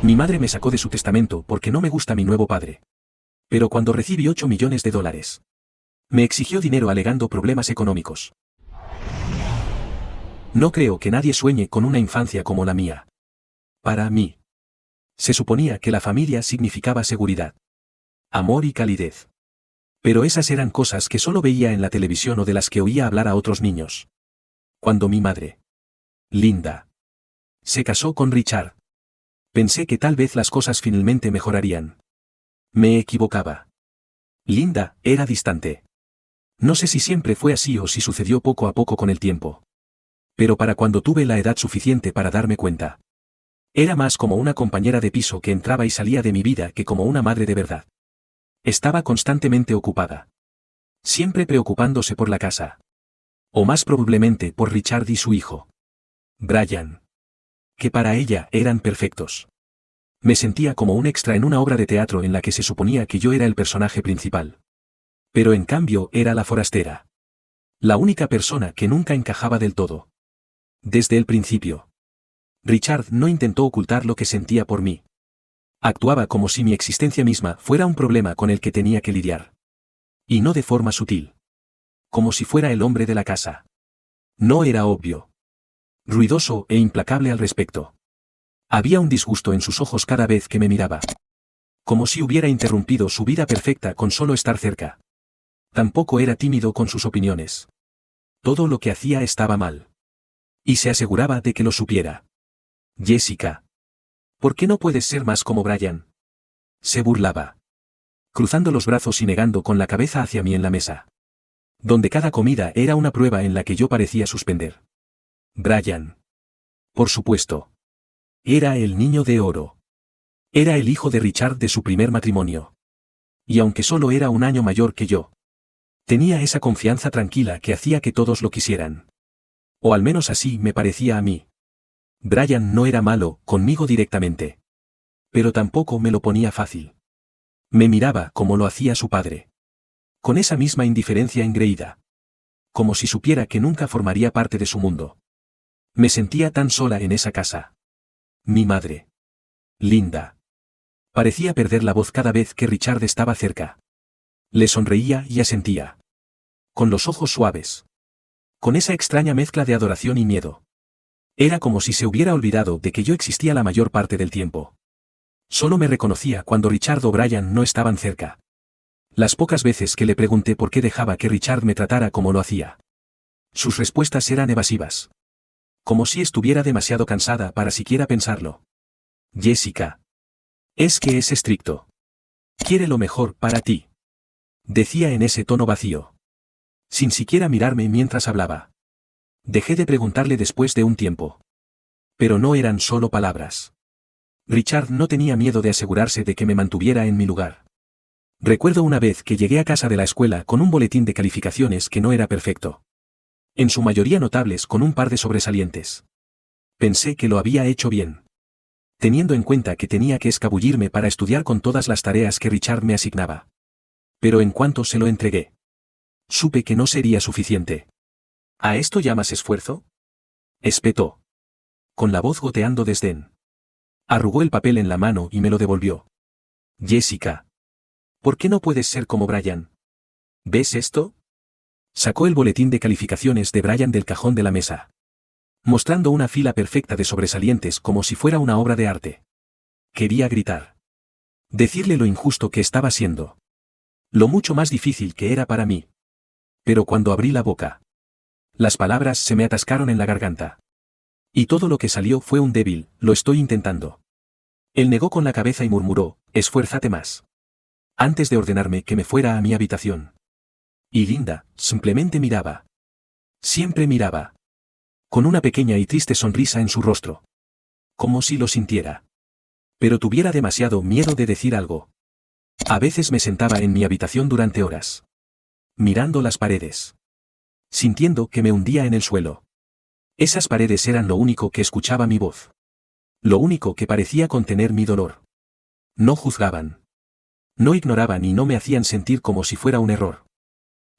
Mi madre me sacó de su testamento porque no me gusta mi nuevo padre. Pero cuando recibí $8 millones, me exigió dinero alegando problemas económicos. No creo que nadie sueñe con una infancia como la mía. Para mí, se suponía que la familia significaba seguridad, amor y calidez. Pero esas eran cosas que solo veía en la televisión o de las que oía hablar a otros niños. Cuando mi madre, Linda, se casó con Richard, pensé que tal vez las cosas finalmente mejorarían. Me equivocaba. Linda era distante. No sé si siempre fue así o si sucedió poco a poco con el tiempo. Pero para cuando tuve la edad suficiente para darme cuenta, era más como una compañera de piso que entraba y salía de mi vida que como una madre de verdad. Estaba constantemente ocupada. Siempre preocupándose por la casa. O más probablemente por Richard y su hijo, Brian. Que para ella eran perfectos. Me sentía como un extra en una obra de teatro en la que se suponía que yo era el personaje principal. Pero en cambio era la forastera. La única persona que nunca encajaba del todo. Desde el principio. Richard no intentó ocultar lo que sentía por mí. Actuaba como si mi existencia misma fuera un problema con el que tenía que lidiar. Y no de forma sutil. Como si fuera el hombre de la casa. No era obvio. Ruidoso e implacable al respecto. Había un disgusto en sus ojos cada vez que me miraba. Como si hubiera interrumpido su vida perfecta con solo estar cerca. Tampoco era tímido con sus opiniones. Todo lo que hacía estaba mal. Y se aseguraba de que lo supiera. Jessica. ¿Por qué no puedes ser más como Brian? Se burlaba. Cruzando los brazos y negando con la cabeza hacia mí en la mesa. Donde cada comida era una prueba en la que yo parecía suspender. Brian. Por supuesto. Era el niño de oro. Era el hijo de Richard de su primer matrimonio. Y aunque solo era un año mayor que yo, tenía esa confianza tranquila que hacía que todos lo quisieran. O al menos así me parecía a mí. Brian no era malo conmigo directamente. Pero tampoco me lo ponía fácil. Me miraba como lo hacía su padre. Con esa misma indiferencia engreída. Como si supiera que nunca formaría parte de su mundo. Me sentía tan sola en esa casa. Mi madre, Linda, parecía perder la voz cada vez que Richard estaba cerca. Le sonreía y asentía. Con los ojos suaves. Con esa extraña mezcla de adoración y miedo. Era como si se hubiera olvidado de que yo existía la mayor parte del tiempo. Solo me reconocía cuando Richard o Brian no estaban cerca. Las pocas veces que le pregunté por qué dejaba que Richard me tratara como lo hacía. Sus respuestas eran evasivas. Como si estuviera demasiado cansada para siquiera pensarlo. Jessica. Es que es estricto. Quiere lo mejor para ti. Decía en ese tono vacío. Sin siquiera mirarme mientras hablaba. Dejé de preguntarle después de un tiempo. Pero no eran solo palabras. Richard no tenía miedo de asegurarse de que me mantuviera en mi lugar. Recuerdo una vez que llegué a casa de la escuela con un boletín de calificaciones que no era perfecto. En su mayoría notables con un par de sobresalientes. Pensé que lo había hecho bien. Teniendo en cuenta que tenía que escabullirme para estudiar con todas las tareas que Richard me asignaba. Pero en cuanto se lo entregué, supe que no sería suficiente. ¿A esto llamas esfuerzo? Espetó. Con la voz goteando desdén. Arrugó el papel en la mano y me lo devolvió. Jessica. ¿Por qué no puedes ser como Brian? ¿Ves esto? Sacó el boletín de calificaciones de Brian del cajón de la mesa. Mostrando una fila perfecta de sobresalientes como si fuera una obra de arte. Quería gritar. Decirle lo injusto que estaba siendo. Lo mucho más difícil que era para mí. Pero cuando abrí la boca, las palabras se me atascaron en la garganta. Y todo lo que salió fue un débil, lo estoy intentando. Él negó con la cabeza y murmuró, esfuérzate más. Antes de ordenarme que me fuera a mi habitación. Y Linda, simplemente miraba. Siempre miraba. Con una pequeña y triste sonrisa en su rostro. Como si lo sintiera. Pero tuviera demasiado miedo de decir algo. A veces me sentaba en mi habitación durante horas. Mirando las paredes. Sintiendo que me hundía en el suelo. Esas paredes eran lo único que escuchaba mi voz. Lo único que parecía contener mi dolor. No juzgaban. No ignoraban y no me hacían sentir como si fuera un error.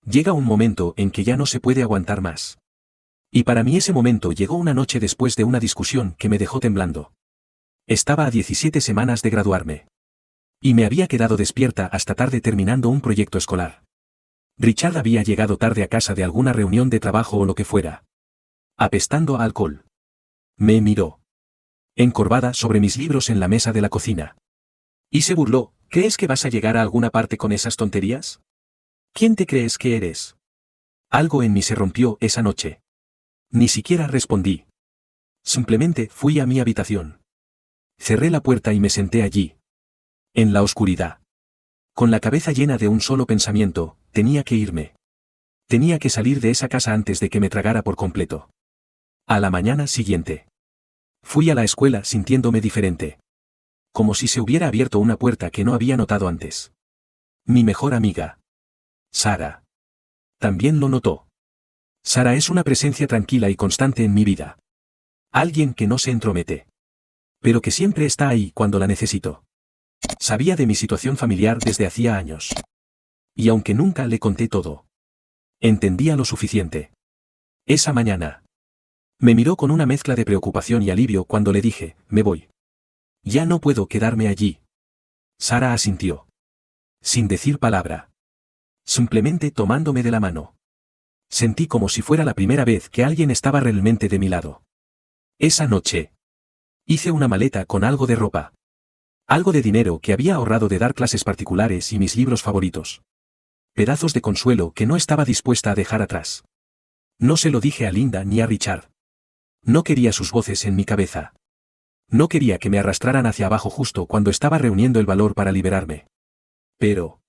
Llega un momento en que ya no se puede aguantar más. Y para mí ese momento llegó una noche después de una discusión que me dejó temblando. Estaba a 17 semanas de graduarme. Y me había quedado despierta hasta tarde terminando un proyecto escolar. Richard había llegado tarde a casa de alguna reunión de trabajo o lo que fuera. Apestando a alcohol. Me miró. Encorvada sobre mis libros en la mesa de la cocina. Y se burló. ¿Crees que vas a llegar a alguna parte con esas tonterías? ¿Quién te crees que eres? Algo en mí se rompió esa noche. Ni siquiera respondí. Simplemente fui a mi habitación. Cerré la puerta y me senté allí. En la oscuridad. Con la cabeza llena de un solo pensamiento, tenía que irme. Tenía que salir de esa casa antes de que me tragara por completo. A la mañana siguiente. Fui a la escuela sintiéndome diferente. Como si se hubiera abierto una puerta que no había notado antes. Mi mejor amiga. Sara. También lo notó. Sara es una presencia tranquila y constante en mi vida. Alguien que no se entromete. Pero que siempre está ahí cuando la necesito. Sabía de mi situación familiar desde hacía años. Y aunque nunca le conté todo, entendía lo suficiente. Esa mañana. Me miró con una mezcla de preocupación y alivio cuando le dije, me voy. Ya no puedo quedarme allí. Sara asintió. Sin decir palabra. Simplemente tomándome de la mano. Sentí como si fuera la primera vez que alguien estaba realmente de mi lado. Esa noche. Hice una maleta con algo de ropa. Algo de dinero que había ahorrado de dar clases particulares y mis libros favoritos. Pedazos de consuelo que no estaba dispuesta a dejar atrás. No se lo dije a Linda ni a Richard. No quería sus voces en mi cabeza. No quería que me arrastraran hacia abajo justo cuando estaba reuniendo el valor para liberarme. Pero,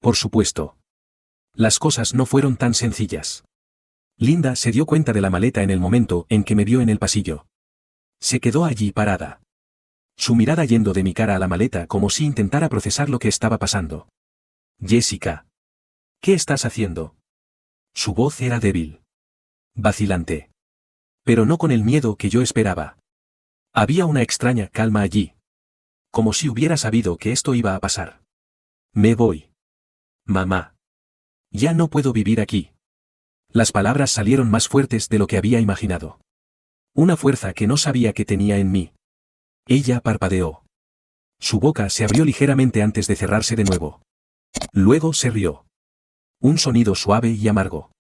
por supuesto, las cosas no fueron tan sencillas. Linda se dio cuenta de la maleta en el momento en que me vio en el pasillo. Se quedó allí parada. Su mirada yendo de mi cara a la maleta como si intentara procesar lo que estaba pasando. Jessica. ¿Qué estás haciendo? Su voz era débil. Vacilante. Pero no con el miedo que yo esperaba. Había una extraña calma allí. Como si hubiera sabido que esto iba a pasar. Me voy. Mamá. Ya no puedo vivir aquí. Las palabras salieron más fuertes de lo que había imaginado. Una fuerza que no sabía que tenía en mí. Ella parpadeó. Su boca se abrió ligeramente antes de cerrarse de nuevo. Luego se rió. Un sonido suave y amargo.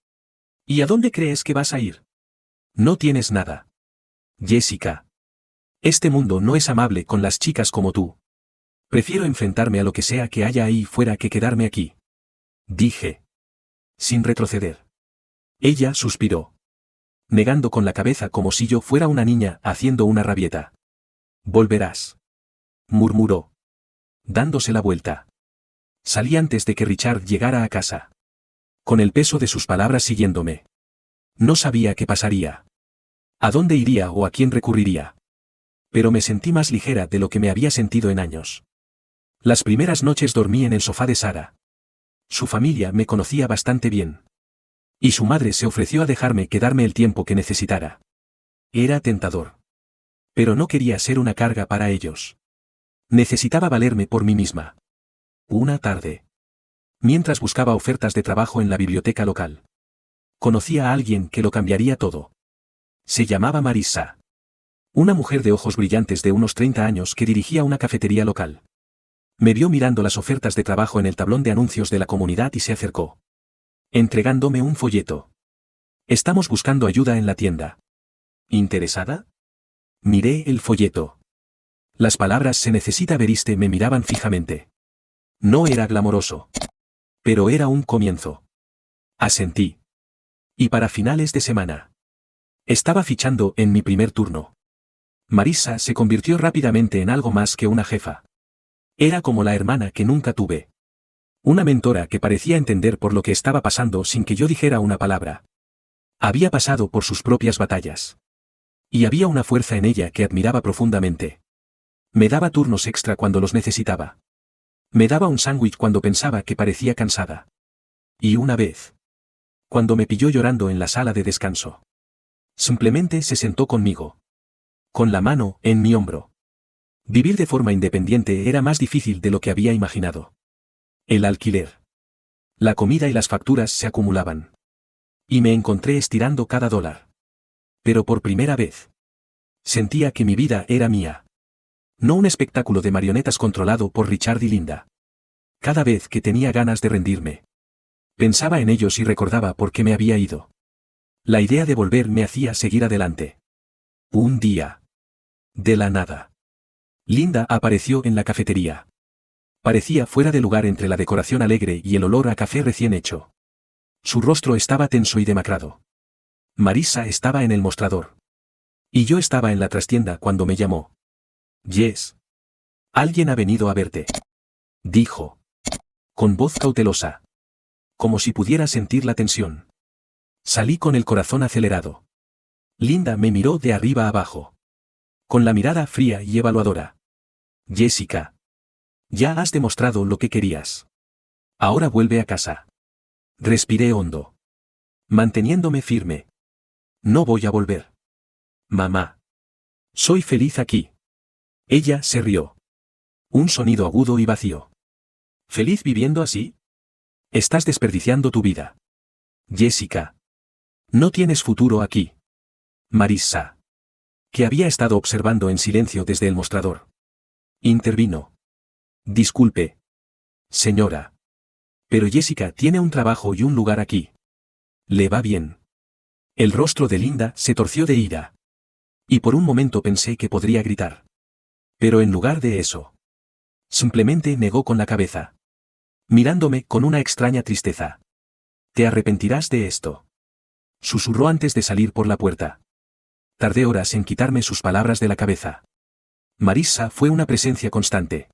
¿Y a dónde crees que vas a ir? No tienes nada. Jessica. Este mundo no es amable con las chicas como tú. Prefiero enfrentarme a lo que sea que haya ahí fuera que quedarme aquí. Dije. Sin retroceder. Ella suspiró. Negando con la cabeza como si yo fuera una niña haciendo una rabieta. Volverás. Murmuró. Dándose la vuelta. Salí antes de que Richard llegara a casa. Con el peso de sus palabras siguiéndome. No sabía qué pasaría. A dónde iría o a quién recurriría. Pero me sentí más ligera de lo que me había sentido en años. Las primeras noches dormí en el sofá de Sara. Su familia me conocía bastante bien. Y su madre se ofreció a dejarme quedarme el tiempo que necesitara. Era tentador. Pero no quería ser una carga para ellos. Necesitaba valerme por mí misma. Una tarde. Mientras buscaba ofertas de trabajo en la biblioteca local. Conocí a alguien que lo cambiaría todo. Se llamaba Marissa. Una mujer de ojos brillantes de unos 30 años que dirigía una cafetería local. Me vio mirando las ofertas de trabajo en el tablón de anuncios de la comunidad y se acercó. Entregándome un folleto. Estamos buscando ayuda en la tienda. ¿Interesada? Miré el folleto. Las palabras "se necesita veriste" me miraban fijamente. No era glamoroso. Pero era un comienzo. Asentí. Y para finales de semana. Estaba fichando en mi primer turno. Marissa se convirtió rápidamente en algo más que una jefa. Era como la hermana que nunca tuve. Una mentora que parecía entender por lo que estaba pasando sin que yo dijera una palabra. Había pasado por sus propias batallas. Y había una fuerza en ella que admiraba profundamente. Me daba turnos extra cuando los necesitaba. Me daba un sándwich cuando pensaba que parecía cansada. Y una vez. Cuando me pilló llorando en la sala de descanso. Simplemente se sentó conmigo. Con la mano en mi hombro. Vivir de forma independiente era más difícil de lo que había imaginado. El alquiler. La comida y las facturas se acumulaban. Y me encontré estirando cada dólar. Pero por primera vez. Sentía que mi vida era mía. No un espectáculo de marionetas controlado por Richard y Linda. Cada vez que tenía ganas de rendirme, pensaba en ellos y recordaba por qué me había ido. La idea de volver me hacía seguir adelante. Un día. De la nada. Linda apareció en la cafetería. Parecía fuera de lugar entre la decoración alegre y el olor a café recién hecho. Su rostro estaba tenso y demacrado. Marissa estaba en el mostrador. Y yo estaba en la trastienda cuando me llamó. Jess. Alguien ha venido a verte. Dijo. Con voz cautelosa. Como si pudiera sentir la tensión. Salí con el corazón acelerado. Linda me miró de arriba a abajo. Con la mirada fría y evaluadora. Jessica. Ya has demostrado lo que querías. Ahora vuelve a casa. Respiré hondo. Manteniéndome firme. No voy a volver. Mamá. Soy feliz aquí. Ella se rió. Un sonido agudo y vacío. ¿Feliz viviendo así? Estás desperdiciando tu vida. Jessica. No tienes futuro aquí. Marissa. Que había estado observando en silencio desde el mostrador. Intervino. Disculpe. Señora. Pero Jessica tiene un trabajo y un lugar aquí. ¿Le va bien? El rostro de Linda se torció de ira. Y por un momento pensé que podría gritar. Pero en lugar de eso, simplemente negó con la cabeza. Mirándome con una extraña tristeza. Te arrepentirás de esto. Susurró antes de salir por la puerta. Tardé horas en quitarme sus palabras de la cabeza. Marissa fue una presencia constante.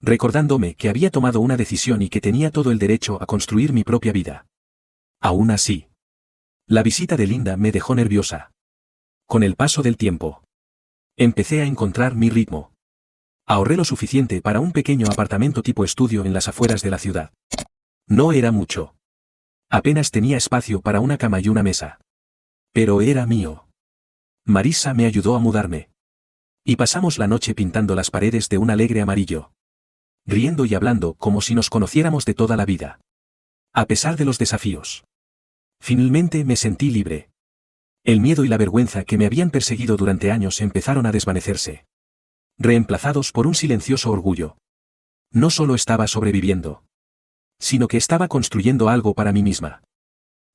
Recordándome que había tomado una decisión y que tenía todo el derecho a construir mi propia vida. Aún así, la visita de Linda me dejó nerviosa. Con el paso del tiempo, empecé a encontrar mi ritmo. Ahorré lo suficiente para un pequeño apartamento tipo estudio en las afueras de la ciudad. No era mucho. Apenas tenía espacio para una cama y una mesa. Pero era mío. Marissa me ayudó a mudarme. Y pasamos la noche pintando las paredes de un alegre amarillo. Riendo y hablando como si nos conociéramos de toda la vida. A pesar de los desafíos. Finalmente me sentí libre. El miedo y la vergüenza que me habían perseguido durante años empezaron a desvanecerse. Reemplazados por un silencioso orgullo. No solo estaba sobreviviendo, sino que estaba construyendo algo para mí misma.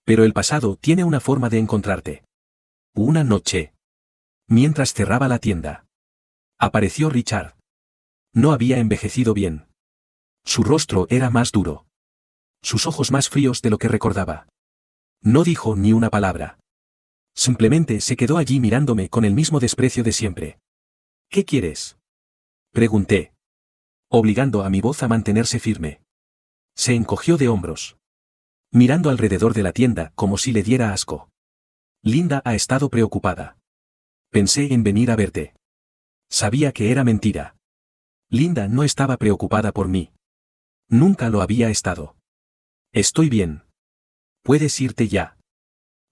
Pero el pasado tiene una forma de encontrarte. Una noche. Mientras cerraba la tienda. Apareció Richard. No había envejecido bien. Su rostro era más duro. Sus ojos más fríos de lo que recordaba. No dijo ni una palabra. Simplemente se quedó allí mirándome con el mismo desprecio de siempre. ¿Qué quieres? Pregunté. Obligando a mi voz a mantenerse firme. Se encogió de hombros. Mirando alrededor de la tienda como si le diera asco. Linda ha estado preocupada. Pensé en venir a verte. Sabía que era mentira. Linda no estaba preocupada por mí. Nunca lo había estado. Estoy bien. Puedes irte ya.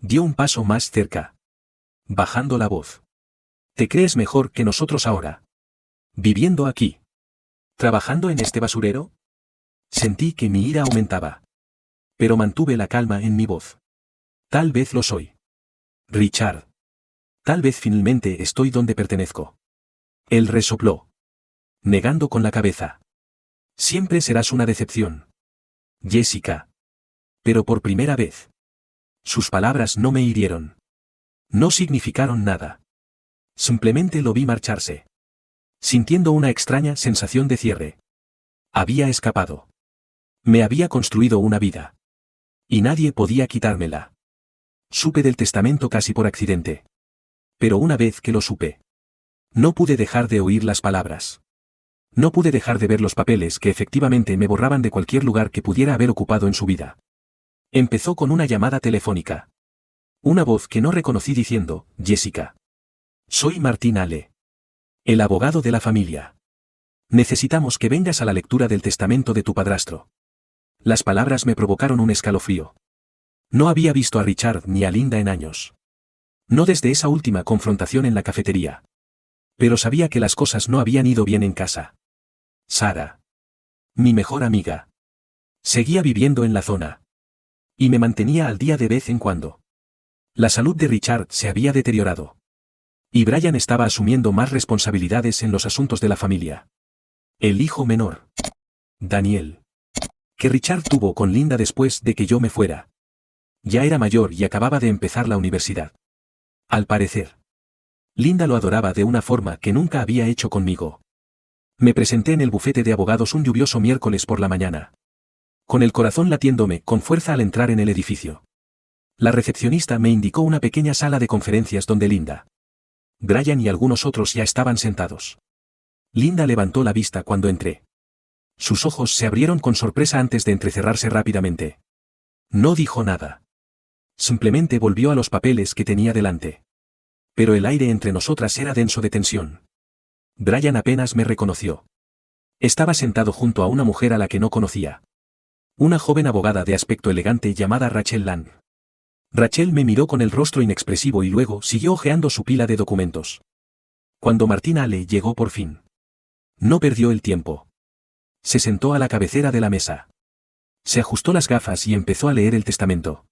Dio un paso más cerca. Bajando la voz. ¿Te crees mejor que nosotros ahora? Viviendo aquí. ¿Trabajando en este basurero? Sentí que mi ira aumentaba. Pero mantuve la calma en mi voz. Tal vez lo soy. Richard. Tal vez finalmente estoy donde pertenezco. Él resopló. Negando con la cabeza. Siempre serás una decepción. Jessica. Pero por primera vez. Sus palabras no me hirieron. No significaron nada. Simplemente lo vi marcharse. Sintiendo una extraña sensación de cierre. Había escapado. Me había construido una vida. Y nadie podía quitármela. Supe del testamento casi por accidente. Pero una vez que lo supe, no pude dejar de oír las palabras. No pude dejar de ver los papeles que efectivamente me borraban de cualquier lugar que pudiera haber ocupado en su vida. Empezó con una llamada telefónica. Una voz que no reconocí diciendo, Jessica. Soy Martín Ale. El abogado de la familia. Necesitamos que vengas a la lectura del testamento de tu padrastro. Las palabras me provocaron un escalofrío. No había visto a Richard ni a Linda en años. No desde esa última confrontación en la cafetería. Pero sabía que las cosas no habían ido bien en casa. Sara. Mi mejor amiga. Seguía viviendo en la zona. Y me mantenía al día de vez en cuando. La salud de Richard se había deteriorado. Y Brian estaba asumiendo más responsabilidades en los asuntos de la familia. El hijo menor, Daniel, que Richard tuvo con Linda después de que yo me fuera. Ya era mayor y acababa de empezar la universidad. Al parecer, Linda lo adoraba de una forma que nunca había hecho conmigo. Me presenté en el bufete de abogados un lluvioso miércoles por la mañana, con el corazón latiéndome con fuerza al entrar en el edificio. La recepcionista me indicó una pequeña sala de conferencias donde Linda, Brian y algunos otros ya estaban sentados. Linda levantó la vista cuando entré. Sus ojos se abrieron con sorpresa antes de entrecerrarse rápidamente. No dijo nada. Simplemente volvió a los papeles que tenía delante. Pero el aire entre nosotras era denso de tensión. Brian apenas me reconoció. Estaba sentado junto a una mujer a la que no conocía. Una joven abogada de aspecto elegante llamada Rachel Lang. Rachel me miró con el rostro inexpresivo y luego siguió hojeando su pila de documentos. Cuando Martina le llegó por fin, no perdió el tiempo. Se sentó a la cabecera de la mesa. Se ajustó las gafas y empezó a leer el testamento.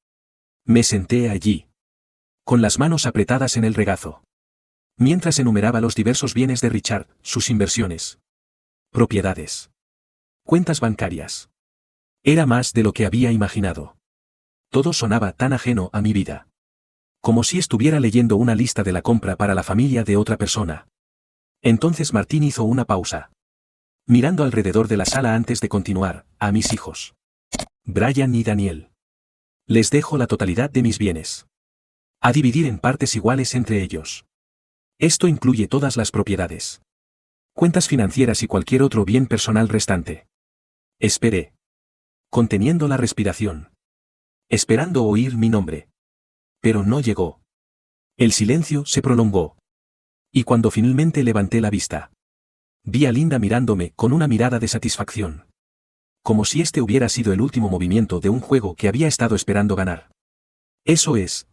Me senté allí, con las manos apretadas en el regazo, mientras enumeraba los diversos bienes de Richard, sus inversiones, propiedades, cuentas bancarias. Era más de lo que había imaginado. Todo sonaba tan ajeno a mi vida. Como si estuviera leyendo una lista de la compra para la familia de otra persona. Entonces Martín hizo una pausa, mirando alrededor de la sala antes de continuar. A mis hijos, Brian y Daniel, les dejo la totalidad de mis bienes, a dividir en partes iguales entre ellos. Esto incluye todas las propiedades, cuentas financieras y cualquier otro bien personal restante. Esperé, conteniendo la respiración, esperando oír mi nombre. Pero no llegó. El silencio se prolongó. Y cuando finalmente levanté la vista, vi a Linda mirándome con una mirada de satisfacción. Como si este hubiera sido el último movimiento de un juego que había estado esperando ganar. Eso es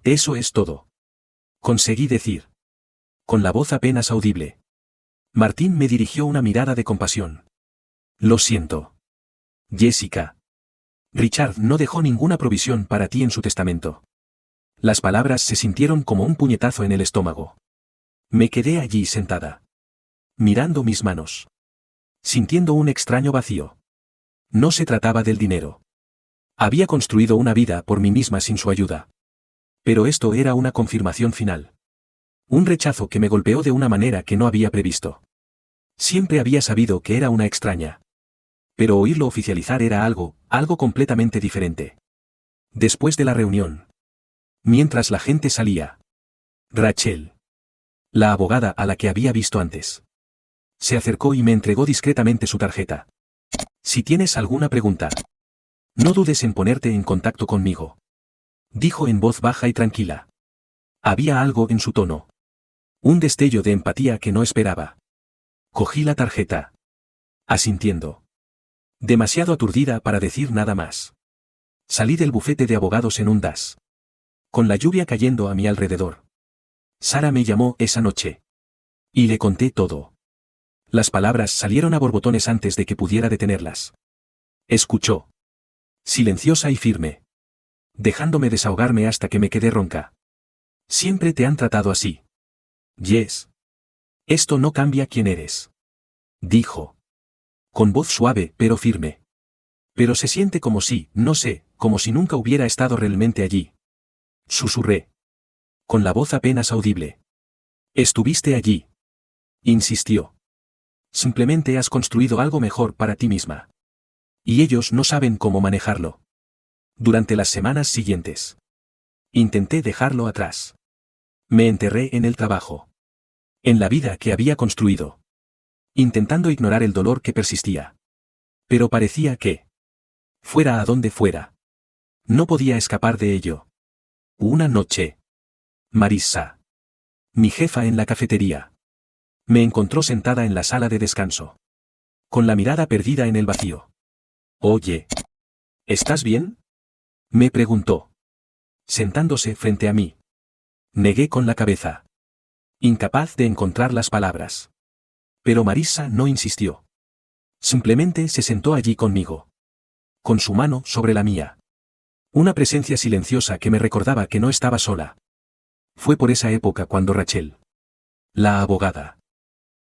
todo. Conseguí decir, con la voz apenas audible. Martín me dirigió una mirada de compasión. Lo siento, Jessica. Richard no dejó ninguna provisión para ti en su testamento. Las palabras se sintieron como un puñetazo en el estómago. Me quedé allí sentada, mirando mis manos, sintiendo un extraño vacío. No se trataba del dinero. Había construido una vida por mí misma sin su ayuda. Pero esto era una confirmación final. Un rechazo que me golpeó de una manera que no había previsto. Siempre había sabido que era una extraña. Pero oírlo oficializar era algo completamente diferente. Después de la reunión, mientras la gente salía, Rachel, la abogada a la que había visto antes, se acercó y me entregó discretamente su tarjeta. Si tienes alguna pregunta, no dudes en ponerte en contacto conmigo, dijo en voz baja y tranquila. Había algo en su tono, un destello de empatía que no esperaba. Cogí la tarjeta, asintiendo, demasiado aturdida para decir nada más. Salí del bufete de abogados en un dash, con la lluvia cayendo a mi alrededor. Sara me llamó esa noche. Y le conté todo. Las palabras salieron a borbotones antes de que pudiera detenerlas. Escuchó, silenciosa y firme, dejándome desahogarme hasta que me quedé ronca. Siempre te han tratado así, Jess. Esto no cambia quién eres, dijo, con voz suave pero firme. Pero se siente como si, no sé, como si nunca hubiera estado realmente allí. Susurré, con la voz apenas audible. Estuviste allí, insistió. Simplemente has construido algo mejor para ti misma. Y ellos no saben cómo manejarlo. Durante las semanas siguientes, intenté dejarlo atrás. Me enterré en el trabajo, en la vida que había construido, intentando ignorar el dolor que persistía. Pero parecía que, fuera a donde fuera, no podía escapar de ello. Una noche, Marissa, mi jefa en la cafetería, me encontró sentada en la sala de descanso, con la mirada perdida en el vacío. Oye, ¿estás bien?, me preguntó, sentándose frente a mí. Negué con la cabeza, incapaz de encontrar las palabras. Pero Marissa no insistió. Simplemente se sentó allí conmigo, con su mano sobre la mía. Una presencia silenciosa que me recordaba que no estaba sola. Fue por esa época cuando Rachel La abogada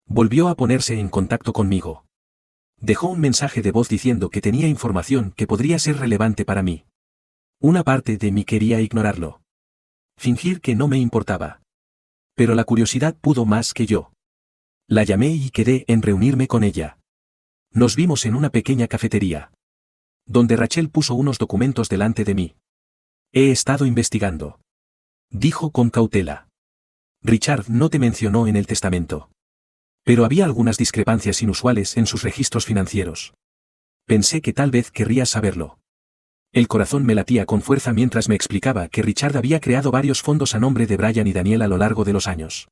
volvió a ponerse en contacto conmigo. Dejó un mensaje de voz diciendo que tenía información que podría ser relevante para mí. Una parte de mí quería ignorarlo. Fingir que no me importaba. Pero la curiosidad pudo más que yo. La llamé y quedé en reunirme con ella. Nos vimos en una pequeña cafetería, donde Rachel puso unos documentos delante de mí. He estado investigando, dijo con cautela. Richard no te mencionó en el testamento. Pero había algunas discrepancias inusuales en sus registros financieros. Pensé que tal vez querrías saberlo. El corazón me latía con fuerza mientras me explicaba que Richard había creado varios fondos a nombre de Brian y Daniel a lo largo de los años,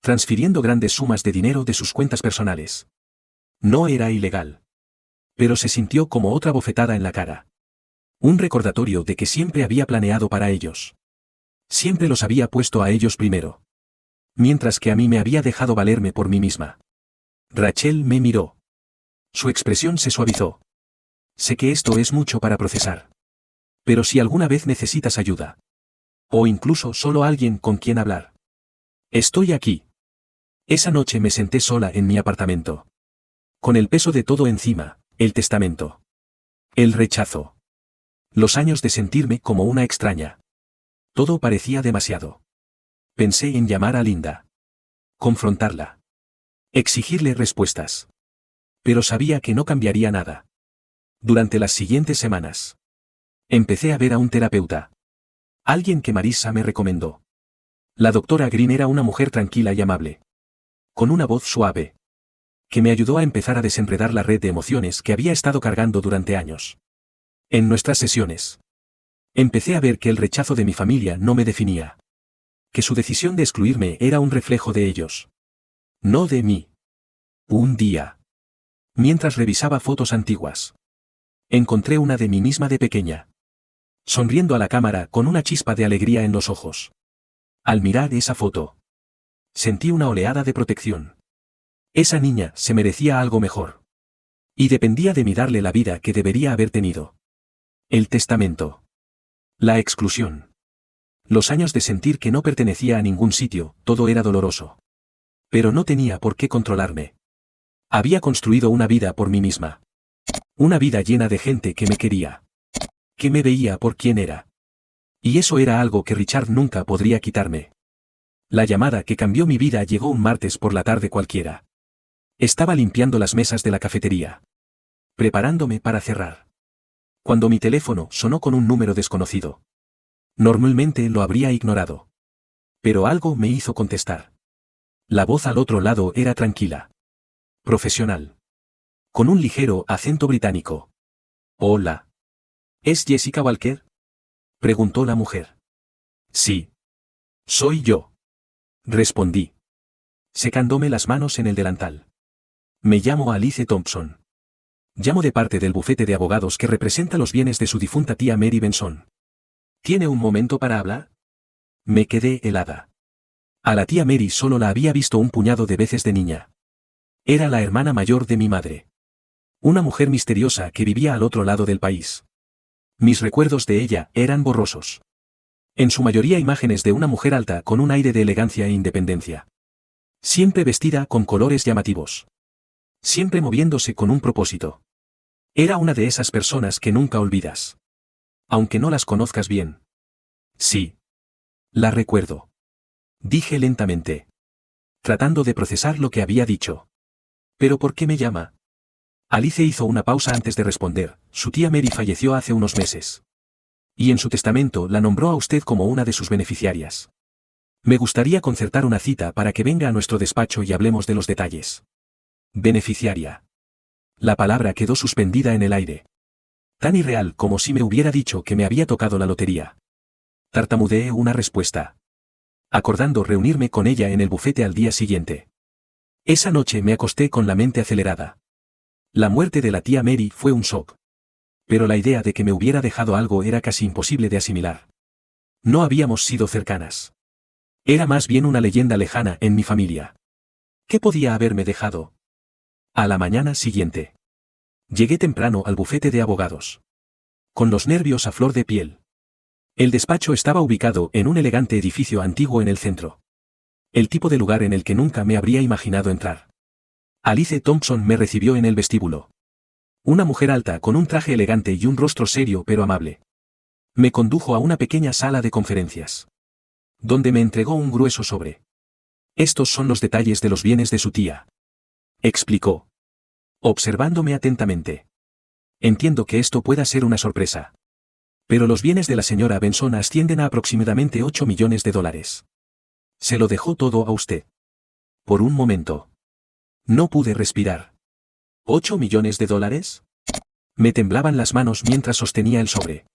transfiriendo grandes sumas de dinero de sus cuentas personales. No era ilegal. Pero se sintió como otra bofetada en la cara. Un recordatorio de que siempre había planeado para ellos. Siempre los había puesto a ellos primero. Mientras que a mí me había dejado valerme por mí misma. Rachel me miró. Su expresión se suavizó. Sé que esto es mucho para procesar. Pero si alguna vez necesitas ayuda. O incluso solo alguien con quien hablar. Estoy aquí. Esa noche me senté sola en mi apartamento. Con el peso de todo encima, el testamento. El rechazo. Los años de sentirme como una extraña. Todo parecía demasiado. Pensé en llamar a Linda. Confrontarla. Exigirle respuestas. Pero sabía que no cambiaría nada. Durante las siguientes semanas, empecé a ver a un terapeuta. Alguien que Marissa me recomendó. La doctora Green era una mujer tranquila y amable. Con una voz suave. Que me ayudó a empezar a desenredar la red de emociones que había estado cargando durante años. En nuestras sesiones, empecé a ver que el rechazo de mi familia no me definía. Que su decisión de excluirme era un reflejo de ellos. No de mí. Un día, mientras revisaba fotos antiguas, encontré una de mí misma de pequeña. Sonriendo a la cámara con una chispa de alegría en los ojos. Al mirar esa foto, sentí una oleada de protección. Esa niña se merecía algo mejor. Y dependía de mí darle la vida que debería haber tenido. El testamento. La exclusión. Los años de sentir que no pertenecía a ningún sitio, todo era doloroso. Pero no tenía por qué controlarme. Había construido una vida por mí misma. Una vida llena de gente que me quería. Que me veía por quien era. Y eso era algo que Richard nunca podría quitarme. La llamada que cambió mi vida llegó un martes por la tarde cualquiera. Estaba limpiando las mesas de la cafetería. Preparándome para cerrar. Cuando mi teléfono sonó con un número desconocido. Normalmente lo habría ignorado. Pero algo me hizo contestar. La voz al otro lado era tranquila. Profesional. Con un ligero acento británico. Hola. ¿Es Jessica Walker? Preguntó la mujer. Sí. Soy yo. Respondí. Secándome las manos en el delantal. Me llamo Alice Thompson. Llamo de parte del bufete de abogados que representa los bienes de su difunta tía Mary Benson. ¿Tiene un momento para hablar? Me quedé helada. A la tía Mary solo la había visto un puñado de veces de niña. Era la hermana mayor de mi madre. Una mujer misteriosa que vivía al otro lado del país. Mis recuerdos de ella eran borrosos. En su mayoría imágenes de una mujer alta con un aire de elegancia e independencia. Siempre vestida con colores llamativos. Siempre moviéndose con un propósito. Era una de esas personas que nunca olvidas. Aunque no las conozcas bien. Sí. La recuerdo. Dije lentamente. Tratando de procesar lo que había dicho. ¿Pero por qué me llama? Alice hizo una pausa antes de responder. Su tía Mary falleció hace unos meses. Y en su testamento la nombró a usted como una de sus beneficiarias. Me gustaría concertar una cita para que venga a nuestro despacho y hablemos de los detalles. Beneficiaria. La palabra quedó suspendida en el aire. Tan irreal como si me hubiera dicho que me había tocado la lotería. Tartamudeé una respuesta. Acordando reunirme con ella en el bufete al día siguiente. Esa noche me acosté con la mente acelerada. La muerte de la tía Mary fue un shock. Pero la idea de que me hubiera dejado algo era casi imposible de asimilar. No habíamos sido cercanas. Era más bien una leyenda lejana en mi familia. ¿Qué podía haberme dejado? A la mañana siguiente. Llegué temprano al bufete de abogados. Con los nervios a flor de piel. El despacho estaba ubicado en un elegante edificio antiguo en el centro. El tipo de lugar en el que nunca me habría imaginado entrar. Alice Thompson me recibió en el vestíbulo. Una mujer alta con un traje elegante y un rostro serio pero amable. Me condujo a una pequeña sala de conferencias, donde me entregó un grueso sobre. Estos son los detalles de los bienes de su tía, explicó, observándome atentamente. Entiendo que esto pueda ser una sorpresa. Pero los bienes de la señora Benson ascienden a aproximadamente 8 millones de dólares. Se lo dejó todo a usted. Por un momento. No pude respirar. ¿8 millones de dólares? Me temblaban las manos mientras sostenía el sobre,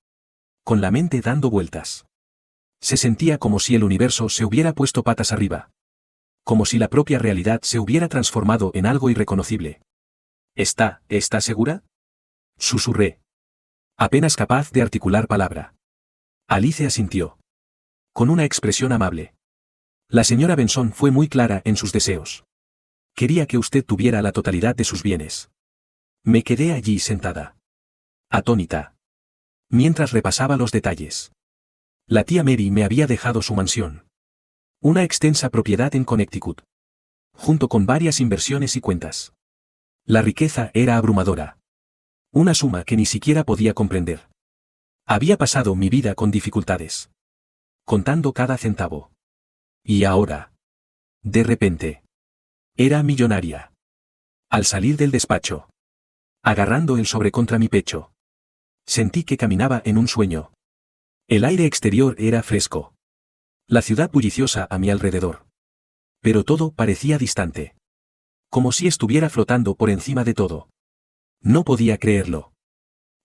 con la mente dando vueltas. Se sentía como si el universo se hubiera puesto patas arriba. Como si la propia realidad se hubiera transformado en algo irreconocible. ¿Está segura?, susurré, apenas capaz de articular palabra. Alice asintió, con una expresión amable. La señora Benson fue muy clara en sus deseos. Quería que usted tuviera la totalidad de sus bienes. Me quedé allí sentada, atónita, mientras repasaba los detalles. La tía Mary me había dejado su mansión. Una extensa propiedad en Connecticut, junto con varias inversiones y cuentas. La riqueza era abrumadora. Una suma que ni siquiera podía comprender. Había pasado mi vida con dificultades, contando cada centavo. Y ahora, de repente, era millonaria. Al salir del despacho, agarrando el sobre contra mi pecho, sentí que caminaba en un sueño. El aire exterior era fresco. La ciudad bulliciosa a mi alrededor. Pero todo parecía distante. Como si estuviera flotando por encima de todo. No podía creerlo.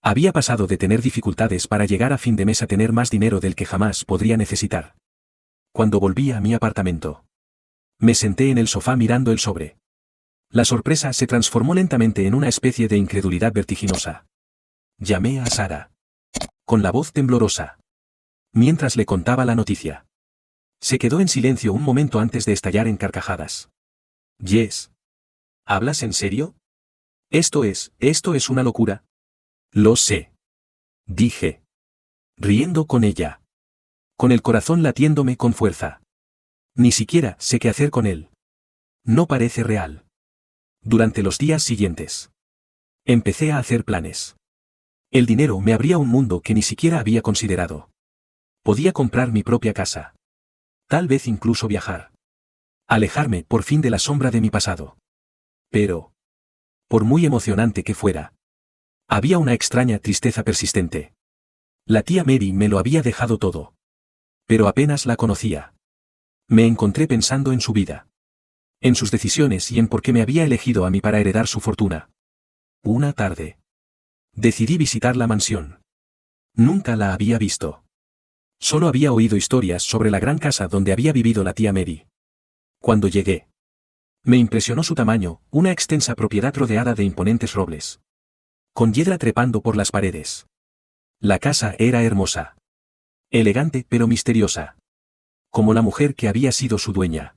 Había pasado de tener dificultades para llegar a fin de mes a tener más dinero del que jamás podría necesitar. Cuando volví a mi apartamento, me senté en el sofá mirando el sobre. La sorpresa se transformó lentamente en una especie de incredulidad vertiginosa. Llamé a Sara, con la voz temblorosa, mientras le contaba la noticia. Se quedó en silencio un momento antes de estallar en carcajadas. Jess, ¿hablas en serio? Esto es una locura. Lo sé, dije, riendo con ella, con el corazón latiéndome con fuerza. Ni siquiera sé qué hacer con él. No parece real. Durante los días siguientes, empecé a hacer planes. El dinero me abría un mundo que ni siquiera había considerado. Podía comprar mi propia casa. Tal vez incluso viajar. Alejarme por fin de la sombra de mi pasado. Pero, por muy emocionante que fuera, había una extraña tristeza persistente. La tía Mary me lo había dejado todo. Pero apenas la conocía. Me encontré pensando en su vida. En sus decisiones y en por qué me había elegido a mí para heredar su fortuna. Una tarde, decidí visitar la mansión. Nunca la había visto. Solo había oído historias sobre la gran casa donde había vivido la tía Mary. Cuando llegué, me impresionó su tamaño, una extensa propiedad rodeada de imponentes robles, con hiedra trepando por las paredes. La casa era hermosa, elegante pero misteriosa, como la mujer que había sido su dueña.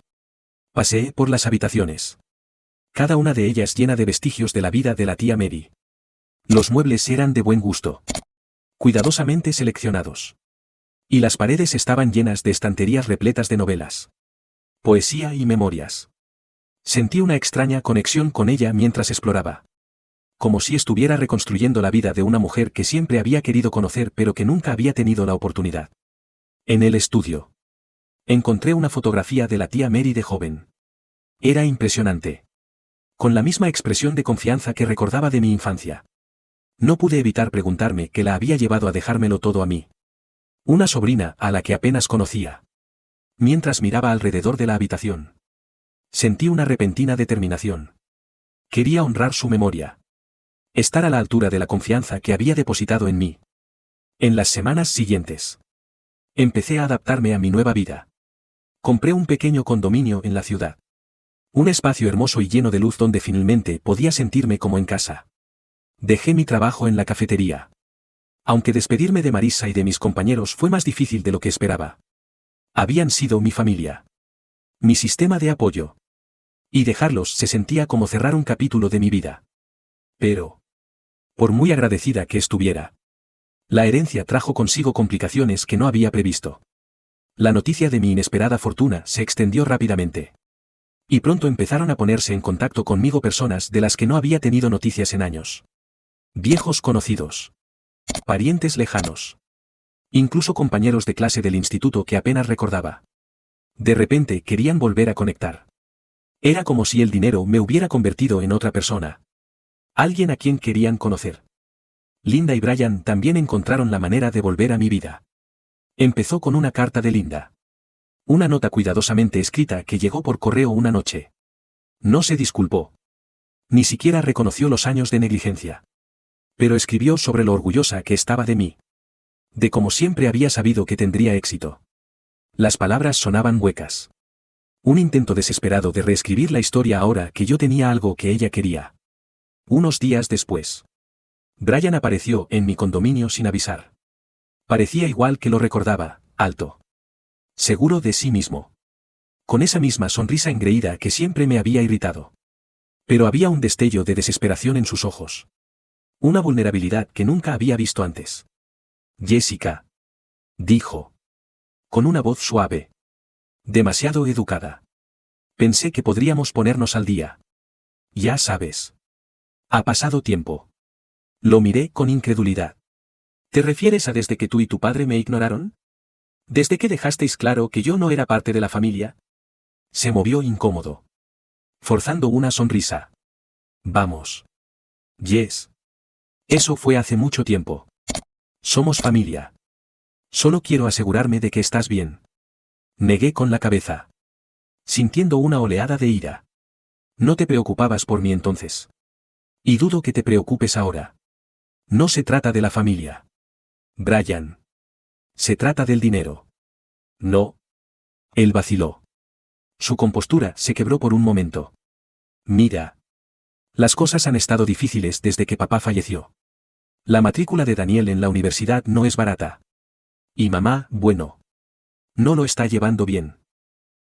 Paseé por las habitaciones, cada una de ellas llena de vestigios de la vida de la tía Mary. Los muebles eran de buen gusto, cuidadosamente seleccionados. Y las paredes estaban llenas de estanterías repletas de novelas, poesía y memorias. Sentí una extraña conexión con ella mientras exploraba. Como si estuviera reconstruyendo la vida de una mujer que siempre había querido conocer pero que nunca había tenido la oportunidad. En el estudio, encontré una fotografía de la tía Mary de joven. Era impresionante. Con la misma expresión de confianza que recordaba de mi infancia. No pude evitar preguntarme qué la había llevado a dejármelo todo a mí. Una sobrina a la que apenas conocía. Mientras miraba alrededor de la habitación, sentí una repentina determinación. Quería honrar su memoria. Estar a la altura de la confianza que había depositado en mí. En las semanas siguientes, empecé a adaptarme a mi nueva vida. Compré un pequeño condominio en la ciudad. Un espacio hermoso y lleno de luz donde finalmente podía sentirme como en casa. Dejé mi trabajo en la cafetería. Aunque despedirme de Marissa y de mis compañeros fue más difícil de lo que esperaba. Habían sido mi familia. Mi sistema de apoyo. Y dejarlos se sentía como cerrar un capítulo de mi vida. Pero, por muy agradecida que estuviera, la herencia trajo consigo complicaciones que no había previsto. La noticia de mi inesperada fortuna se extendió rápidamente. Y pronto empezaron a ponerse en contacto conmigo personas de las que no había tenido noticias en años. Viejos conocidos. Parientes lejanos. Incluso compañeros de clase del instituto que apenas recordaba. De repente querían volver a conectar. Era como si el dinero me hubiera convertido en otra persona. Alguien a quien querían conocer. Linda y Brian también encontraron la manera de volver a mi vida. Empezó con una carta de Linda. Una nota cuidadosamente escrita que llegó por correo una noche. No se disculpó. Ni siquiera reconoció los años de negligencia. Pero escribió sobre lo orgullosa que estaba de mí. De cómo siempre había sabido que tendría éxito. Las palabras sonaban huecas. Un intento desesperado de reescribir la historia ahora que yo tenía algo que ella quería. Unos días después. Brian apareció en mi condominio sin avisar. Parecía igual que lo recordaba, alto. Seguro de sí mismo. Con esa misma sonrisa engreída que siempre me había irritado. Pero había un destello de desesperación en sus ojos. Una vulnerabilidad que nunca había visto antes. Jessica. Dijo. Con una voz suave. Demasiado educada. Pensé que podríamos ponernos al día. Ya sabes. Ha pasado tiempo. Lo miré con incredulidad. ¿Te refieres a desde que tú y tu padre me ignoraron? ¿Desde que dejasteis claro que yo no era parte de la familia? Se movió incómodo. Forzando una sonrisa. Vamos. Jess. Eso fue hace mucho tiempo. Somos familia. Solo quiero asegurarme de que estás bien. Negué con la cabeza. Sintiendo una oleada de ira. No te preocupabas por mí entonces. Y dudo que te preocupes ahora. No se trata de la familia. Brian. Se trata del dinero. No. Él vaciló. Su compostura se quebró por un momento. Mira. Las cosas han estado difíciles desde que papá falleció. La matrícula de Daniel en la universidad no es barata. Y mamá, bueno. No lo está llevando bien.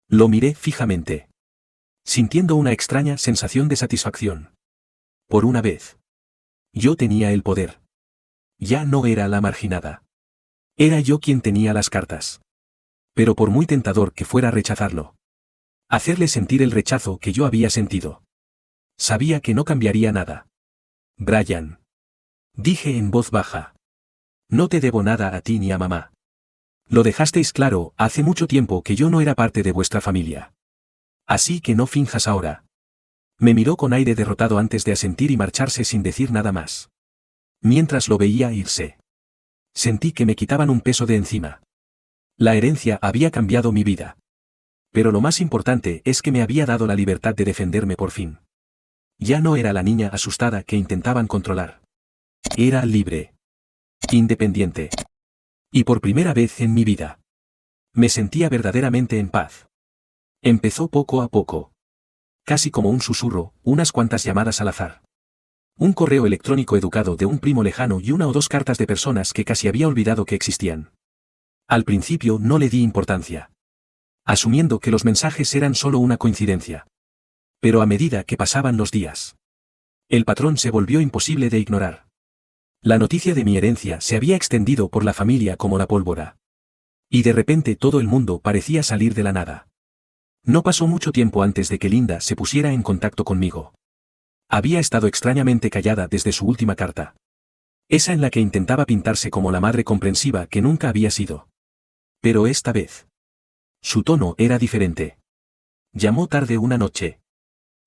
Lo miré fijamente. Sintiendo una extraña sensación de satisfacción. Por una vez. Yo tenía el poder. Ya no era la marginada. Era yo quien tenía las cartas. Pero por muy tentador que fuera rechazarlo. Hacerle sentir el rechazo que yo había sentido. Sabía que no cambiaría nada. Brian. Dije en voz baja. No te debo nada a ti ni a mamá. Lo dejasteis claro hace mucho tiempo que yo no era parte de vuestra familia. Así que no finjas ahora. Me miró con aire derrotado antes de asentir y marcharse sin decir nada más. Mientras lo veía irse. Sentí que me quitaban un peso de encima. La herencia había cambiado mi vida. Pero lo más importante es que me había dado la libertad de defenderme por fin. Ya no era la niña asustada que intentaban controlar. Era libre. Independiente. Y por primera vez en mi vida. Me sentía verdaderamente en paz. Empezó poco a poco. Casi como un susurro, unas cuantas llamadas al azar. Un correo electrónico educado de un primo lejano y una o dos cartas de personas que casi había olvidado que existían. Al principio no le di importancia. Asumiendo que los mensajes eran solo una coincidencia. Pero a medida que pasaban los días. El patrón se volvió imposible de ignorar. La noticia de mi herencia se había extendido por la familia como la pólvora. Y de repente todo el mundo parecía salir de la nada. No pasó mucho tiempo antes de que Linda se pusiera en contacto conmigo. Había estado extrañamente callada desde su última carta. Esa en la que intentaba pintarse como la madre comprensiva que nunca había sido. Pero esta vez. Su tono era diferente. Llamó tarde una noche.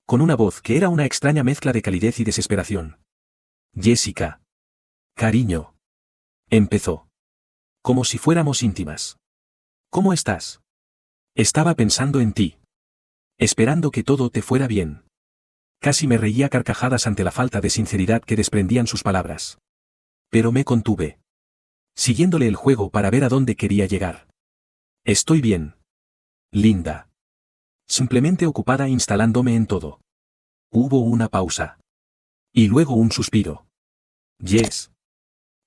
Con una voz que era una extraña mezcla de calidez y desesperación. Jessica. Cariño. Empezó. Como si fuéramos íntimas. ¿Cómo estás? Estaba pensando en ti. Esperando que todo te fuera bien. Casi me reía a carcajadas ante la falta de sinceridad que desprendían sus palabras. Pero me contuve. Siguiéndole el juego para ver a dónde quería llegar. Estoy bien. Linda. Simplemente ocupada instalándome en todo. Hubo una pausa. Y luego un suspiro. Jess.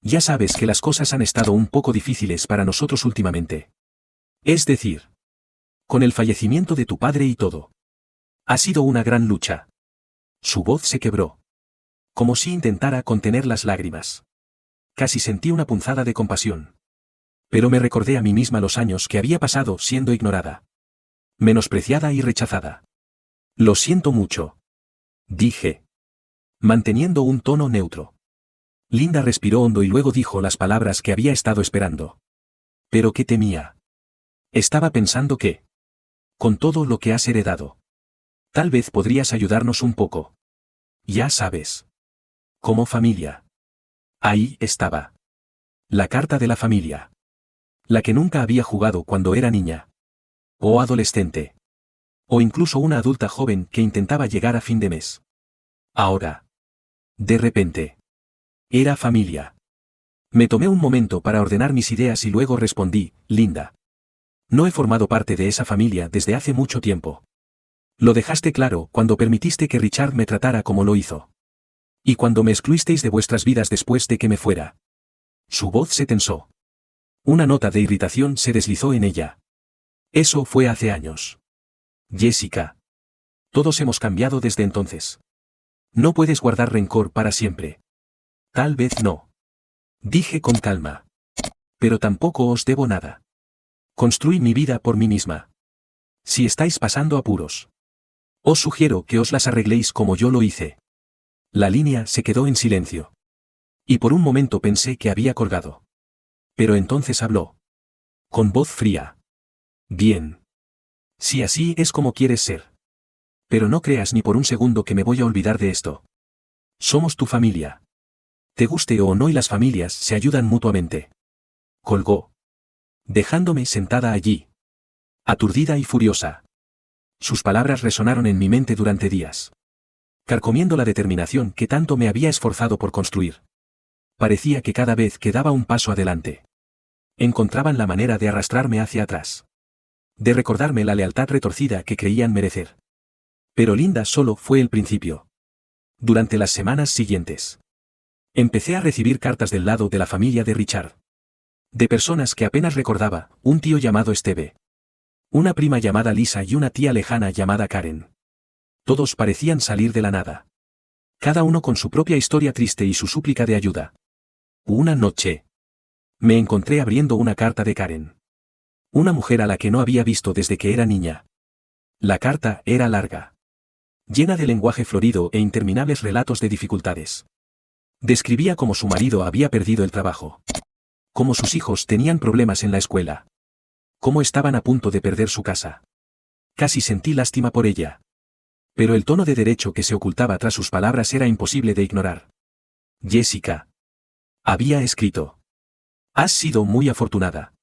Ya sabes que las cosas han estado un poco difíciles para nosotros últimamente. Es decir, con el fallecimiento de tu padre y todo. Ha sido una gran lucha. Su voz se quebró. Como si intentara contener las lágrimas. Casi sentí una punzada de compasión. Pero me recordé a mí misma los años que había pasado siendo ignorada, menospreciada y rechazada. Lo siento mucho, dije, manteniendo un tono neutro. Linda respiró hondo y luego dijo las palabras que había estado esperando. ¿Pero qué temía? Estaba pensando que, con todo lo que has heredado, tal vez podrías ayudarnos un poco. Ya sabes. Como familia. Ahí estaba. La carta de la familia. La que nunca había jugado cuando era niña. O adolescente. O incluso una adulta joven que intentaba llegar a fin de mes. Ahora. De repente. Era familia. Me tomé un momento para ordenar mis ideas y luego respondí, Linda. No he formado parte de esa familia desde hace mucho tiempo. Lo dejaste claro cuando permitiste que Richard me tratara como lo hizo. Y cuando me excluisteis de vuestras vidas después de que me fuera. Su voz se tensó. Una nota de irritación se deslizó en ella. Eso fue hace años. Jessica. Todos hemos cambiado desde entonces. No puedes guardar rencor para siempre. Tal vez no. Dije con calma. Pero tampoco os debo nada. Construí mi vida por mí misma. Si estáis pasando apuros, os sugiero que os las arregléis como yo lo hice. La línea se quedó en silencio. Y por un momento pensé que había colgado. Pero entonces habló. Con voz fría. Bien. Si así es como quieres ser. Pero no creas ni por un segundo que me voy a olvidar de esto. Somos tu familia. Te guste o no, y las familias se ayudan mutuamente. Colgó. Dejándome sentada allí. Aturdida y furiosa. Sus palabras resonaron en mi mente durante días. Carcomiendo la determinación que tanto me había esforzado por construir. Parecía que cada vez que daba un paso adelante, encontraban la manera de arrastrarme hacia atrás. De recordarme la lealtad retorcida que creían merecer. Pero Linda solo fue el principio. Durante las semanas siguientes, empecé a recibir cartas del lado de la familia de Richard. De personas que apenas recordaba, un tío llamado Steve, una prima llamada Lisa y una tía lejana llamada Karen. Todos parecían salir de la nada. Cada uno con su propia historia triste y su súplica de ayuda. Una noche, me encontré abriendo una carta de Karen. Una mujer a la que no había visto desde que era niña. La carta era larga. Llena de lenguaje florido e interminables relatos de dificultades. Describía cómo su marido había perdido el trabajo. Cómo sus hijos tenían problemas en la escuela. Cómo estaban a punto de perder su casa. Casi sentí lástima por ella. Pero el tono de derecho que se ocultaba tras sus palabras era imposible de ignorar. Jessica. Había escrito. Has sido muy afortunada.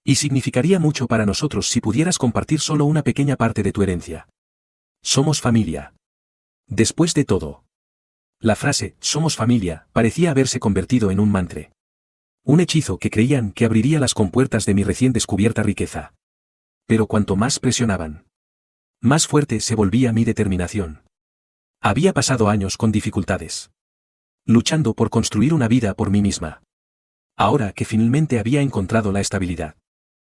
Y significaría mucho para nosotros si pudieras compartir solo una pequeña parte de tu herencia. Somos familia. Después de todo. La frase, somos familia, parecía haberse convertido en un mantra. Un hechizo que creían que abriría las compuertas de mi recién descubierta riqueza. Pero cuanto más presionaban, más fuerte se volvía mi determinación. Había pasado años con dificultades. Luchando por construir una vida por mí misma. Ahora que finalmente había encontrado la estabilidad.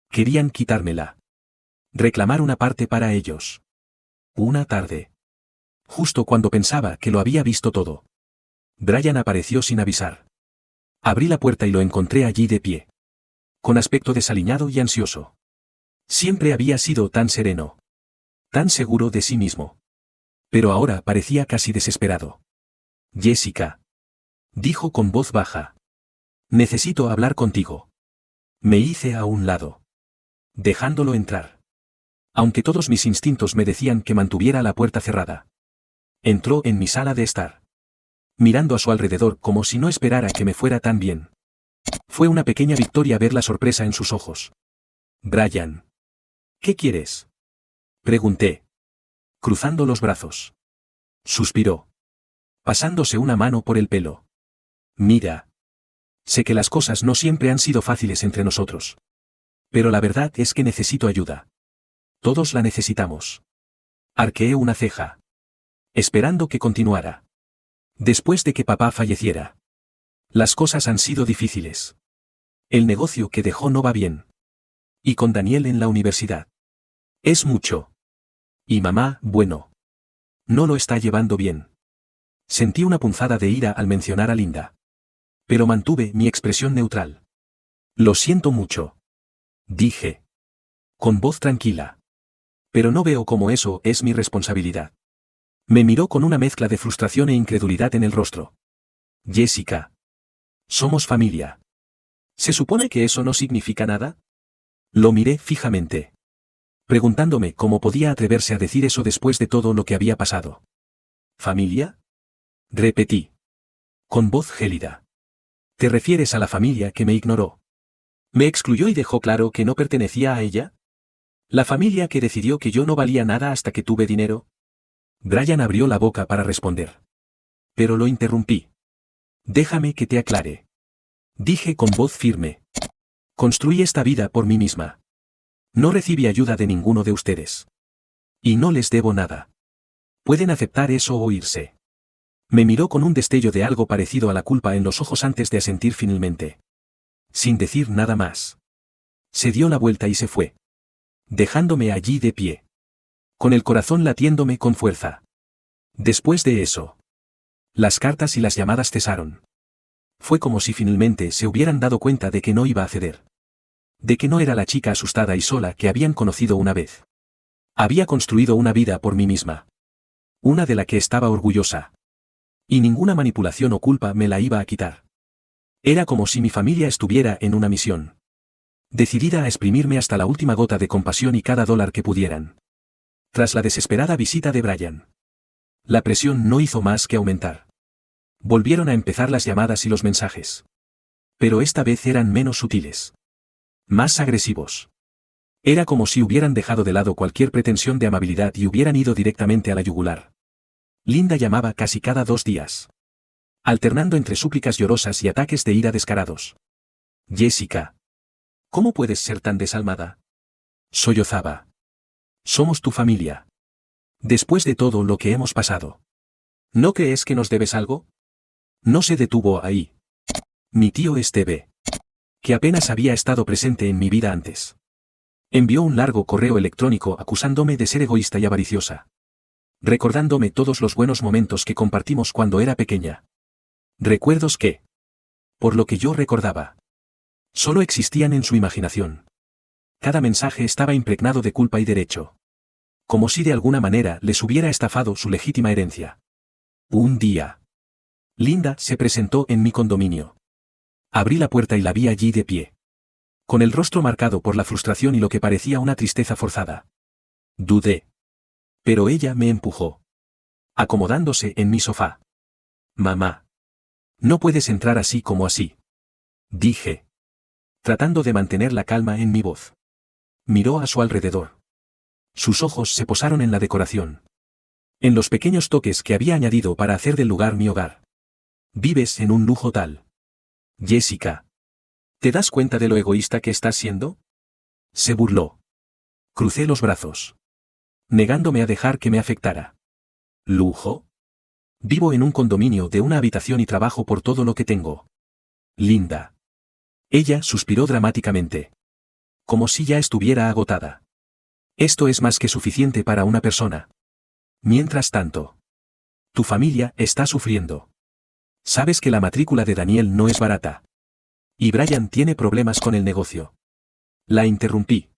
Querían quitármela. Reclamar una parte para ellos. Una tarde. Justo cuando pensaba que lo había visto todo. Brian apareció sin avisar. Abrí la puerta y lo encontré allí de pie. Con aspecto desaliñado y ansioso. Siempre había sido tan sereno. Tan seguro de sí mismo. Pero ahora parecía casi desesperado. Jessica. Dijo con voz baja. Necesito hablar contigo. Me hice a un lado. Dejándolo entrar. Aunque todos mis instintos me decían que mantuviera la puerta cerrada. Entró en mi sala de estar. Mirando a su alrededor como si no esperara que me fuera tan bien. Fue una pequeña victoria ver la sorpresa en sus ojos. Brian. ¿Qué quieres? Pregunté. Cruzando los brazos. Suspiró. Pasándose una mano por el pelo. Mira. Sé que las cosas no siempre han sido fáciles entre nosotros. Pero la verdad es que necesito ayuda. Todos la necesitamos. Arqueé una ceja. Esperando que continuara. Después de que papá falleciera. Las cosas han sido difíciles. El negocio que dejó no va bien. Y con Daniel en la universidad. Es mucho. Y mamá, bueno. No lo está llevando bien. Sentí una punzada de ira al mencionar a Linda. Pero mantuve mi expresión neutral. Lo siento mucho. Dije. Con voz tranquila. Pero no veo cómo eso es mi responsabilidad. Me miró con una mezcla de frustración e incredulidad en el rostro. Jessica. Somos familia. ¿Se supone que eso no significa nada? Lo miré fijamente, preguntándome cómo podía atreverse a decir eso después de todo lo que había pasado. ¿Familia? Repetí. Con voz gélida. ¿Te refieres a la familia que me ignoró? ¿Me excluyó y dejó claro que no pertenecía a ella? ¿La familia que decidió que yo no valía nada hasta que tuve dinero? Brian abrió la boca para responder. Pero lo interrumpí. Déjame que te aclare. Dije con voz firme. Construí esta vida por mí misma. No recibí ayuda de ninguno de ustedes. Y no les debo nada. Pueden aceptar eso o irse. Me miró con un destello de algo parecido a la culpa en los ojos antes de asentir finalmente. Sin decir nada más. Se dio la vuelta y se fue. Dejándome allí de pie. Con el corazón latiéndome con fuerza. Después de eso. Las cartas y las llamadas cesaron. Fue como si finalmente se hubieran dado cuenta de que no iba a ceder. De que no era la chica asustada y sola que habían conocido una vez. Había construido una vida por mí misma. Una de la que estaba orgullosa. Y ninguna manipulación o culpa me la iba a quitar. Era como si mi familia estuviera en una misión. Decidida a exprimirme hasta la última gota de compasión y cada dólar que pudieran. Tras la desesperada visita de Brian. La presión no hizo más que aumentar. Volvieron a empezar las llamadas y los mensajes. Pero esta vez eran menos sutiles. Más agresivos. Era como si hubieran dejado de lado cualquier pretensión de amabilidad y hubieran ido directamente a la yugular. Linda llamaba casi cada 2 días. Alternando entre súplicas llorosas y ataques de ira descarados. Jessica. ¿Cómo puedes ser tan desalmada? Sollozaba. Somos tu familia. Después de todo lo que hemos pasado. ¿No crees que nos debes algo? No se detuvo ahí. Mi tío Esteve. Que apenas había estado presente en mi vida antes. Envió un largo correo electrónico acusándome de ser egoísta y avariciosa. Recordándome todos los buenos momentos que compartimos cuando era pequeña. Recuerdos que, por lo que yo recordaba, solo existían en su imaginación. Cada mensaje estaba impregnado de culpa y derecho. Como si de alguna manera les hubiera estafado su legítima herencia. Un día. Linda se presentó en mi condominio. Abrí la puerta y la vi allí de pie. Con el rostro marcado por la frustración y lo que parecía una tristeza forzada. Dudé. Pero ella me empujó. Acomodándose en mi sofá. Mamá. No puedes entrar así como así. Dije. Tratando de mantener la calma en mi voz. Miró a su alrededor. Sus ojos se posaron en la decoración. En los pequeños toques que había añadido para hacer del lugar mi hogar. Vives en un lujo tal. Jessica. ¿Te das cuenta de lo egoísta que estás siendo? Se burló. Crucé los brazos. Negándome a dejar que me afectara. ¿Lujo? Vivo en un condominio de una habitación y trabajo por todo lo que tengo. Linda. Ella suspiró dramáticamente. Como si ya estuviera agotada. Esto es más que suficiente para una persona. Mientras tanto. Tu familia está sufriendo. Sabes que la matrícula de Daniel no es barata. Y Brian tiene problemas con el negocio. La interrumpí.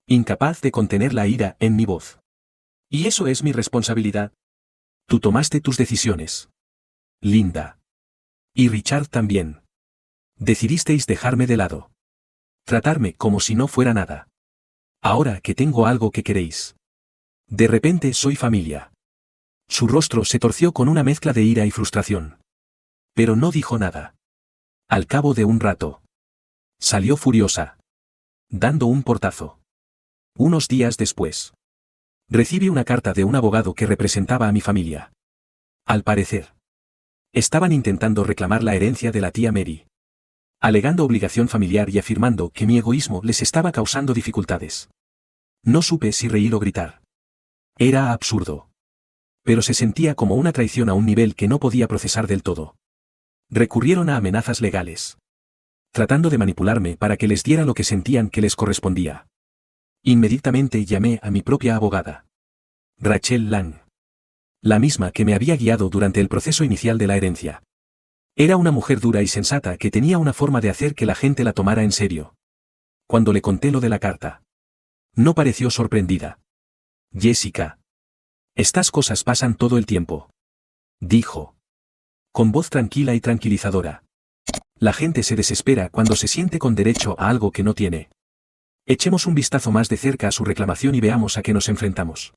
Incapaz de contener la ira en mi voz. ¿Y eso es mi responsabilidad? Tú tomaste tus decisiones. Linda. Y Richard también. Decidisteis dejarme de lado. Tratarme como si no fuera nada. Ahora que tengo algo que queréis. De repente soy familia. Su rostro se torció con una mezcla de ira y frustración. Pero no dijo nada. Al cabo de un rato. Salió furiosa. Dando un portazo. Unos días después. Recibí una carta de un abogado que representaba a mi familia. Al parecer. Estaban intentando reclamar la herencia de la tía Mary. Alegando obligación familiar y afirmando que mi egoísmo les estaba causando dificultades. No supe si reír o gritar. Era absurdo. Pero se sentía como una traición a un nivel que no podía procesar del todo. Recurrieron a amenazas legales. Tratando de manipularme para que les diera lo que sentían que les correspondía. Inmediatamente llamé a mi propia abogada. Rachel Lang. La misma que me había guiado durante el proceso inicial de la herencia. Era una mujer dura y sensata que tenía una forma de hacer que la gente la tomara en serio. Cuando le conté lo de la carta, no pareció sorprendida. Jessica. Estas cosas pasan todo el tiempo, dijo, con voz tranquila y tranquilizadora. La gente se desespera cuando se siente con derecho a algo que no tiene. Echemos un vistazo más de cerca a su reclamación y veamos a qué nos enfrentamos.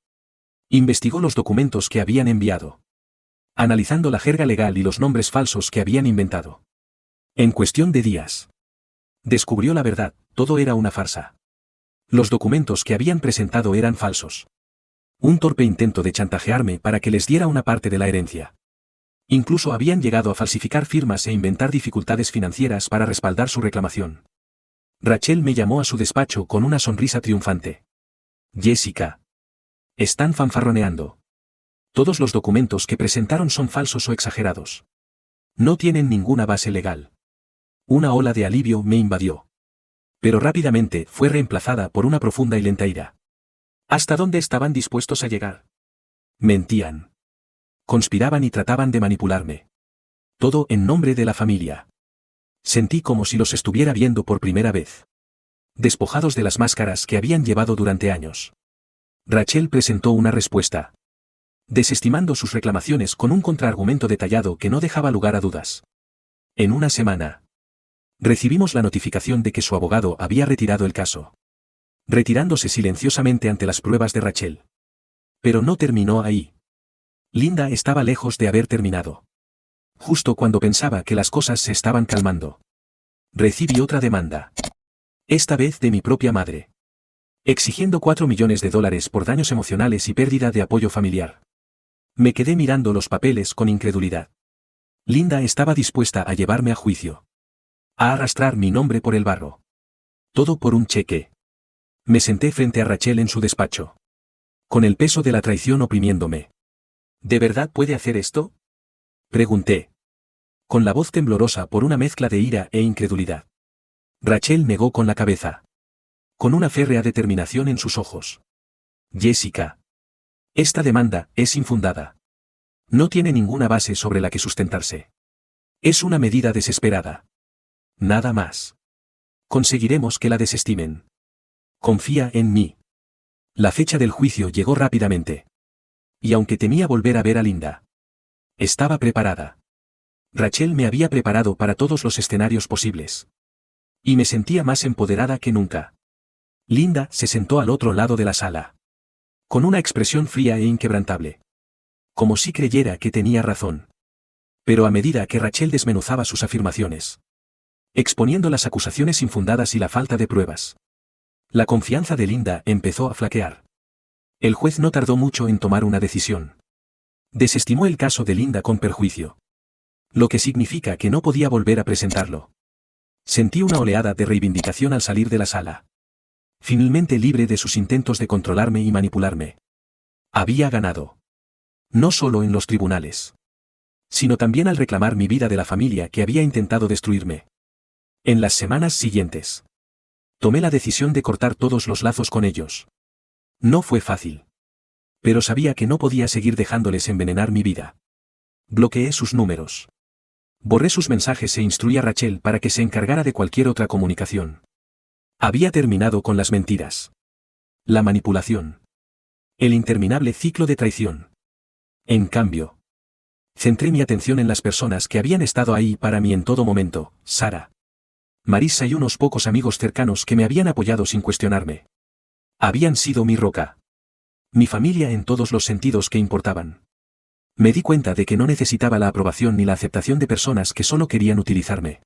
Investigó los documentos que habían enviado, analizando la jerga legal y los nombres falsos que habían inventado. En cuestión de días, descubrió la verdad, todo era una farsa. Los documentos que habían presentado eran falsos. Un torpe intento de chantajearme para que les diera una parte de la herencia. Incluso habían llegado a falsificar firmas e inventar dificultades financieras para respaldar su reclamación. Rachel me llamó a su despacho con una sonrisa triunfante. Jessica. Están fanfarroneando. Todos los documentos que presentaron son falsos o exagerados. No tienen ninguna base legal. Una ola de alivio me invadió. Pero rápidamente fue reemplazada por una profunda y lenta ira. ¿Hasta dónde estaban dispuestos a llegar? Mentían. Conspiraban y trataban de manipularme. Todo en nombre de la familia. Sentí como si los estuviera viendo por primera vez. Despojados de las máscaras que habían llevado durante años. Rachel presentó una respuesta, desestimando sus reclamaciones con un contraargumento detallado que no dejaba lugar a dudas. En una semana, recibimos la notificación de que su abogado había retirado el caso, retirándose silenciosamente ante las pruebas de Rachel. Pero no terminó ahí. Linda estaba lejos de haber terminado. Justo cuando pensaba que las cosas se estaban calmando, recibí otra demanda. Esta vez de mi propia madre, exigiendo $4 millones por daños emocionales y pérdida de apoyo familiar. Me quedé mirando los papeles con incredulidad. Linda estaba dispuesta a llevarme a juicio, a arrastrar mi nombre por el barro. Todo por un cheque. Me senté frente a Rachel en su despacho, con el peso de la traición oprimiéndome. ¿De verdad puede hacer esto?, pregunté, con la voz temblorosa por una mezcla de ira e incredulidad. Rachel negó con la cabeza, con una férrea determinación en sus ojos. Jessica. Esta demanda es infundada. No tiene ninguna base sobre la que sustentarse. Es una medida desesperada. Nada más. Conseguiremos que la desestimen. Confía en mí. La fecha del juicio llegó rápidamente. Y aunque temía volver a ver a Linda, estaba preparada. Rachel me había preparado para todos los escenarios posibles. Y me sentía más empoderada que nunca. Linda se sentó al otro lado de la sala, con una expresión fría e inquebrantable. Como si creyera que tenía razón. Pero a medida que Rachel desmenuzaba sus afirmaciones, exponiendo las acusaciones infundadas y la falta de pruebas, la confianza de Linda empezó a flaquear. El juez no tardó mucho en tomar una decisión. Desestimó el caso de Linda con perjuicio, lo que significa que no podía volver a presentarlo. Sentí una oleada de reivindicación al salir de la sala. Finalmente libre de sus intentos de controlarme y manipularme. Había ganado. No solo en los tribunales, sino también al reclamar mi vida de la familia que había intentado destruirme. En las semanas siguientes, tomé la decisión de cortar todos los lazos con ellos. No fue fácil. Pero sabía que no podía seguir dejándoles envenenar mi vida. Bloqueé sus números. Borré sus mensajes e instruí a Rachel para que se encargara de cualquier otra comunicación. Había terminado con las mentiras, la manipulación, el interminable ciclo de traición. En cambio, centré mi atención en las personas que habían estado ahí para mí en todo momento: Sara, Marissa y unos pocos amigos cercanos que me habían apoyado sin cuestionarme. Habían sido mi roca. Mi familia en todos los sentidos que importaban. Me di cuenta de que no necesitaba la aprobación ni la aceptación de personas que solo querían utilizarme.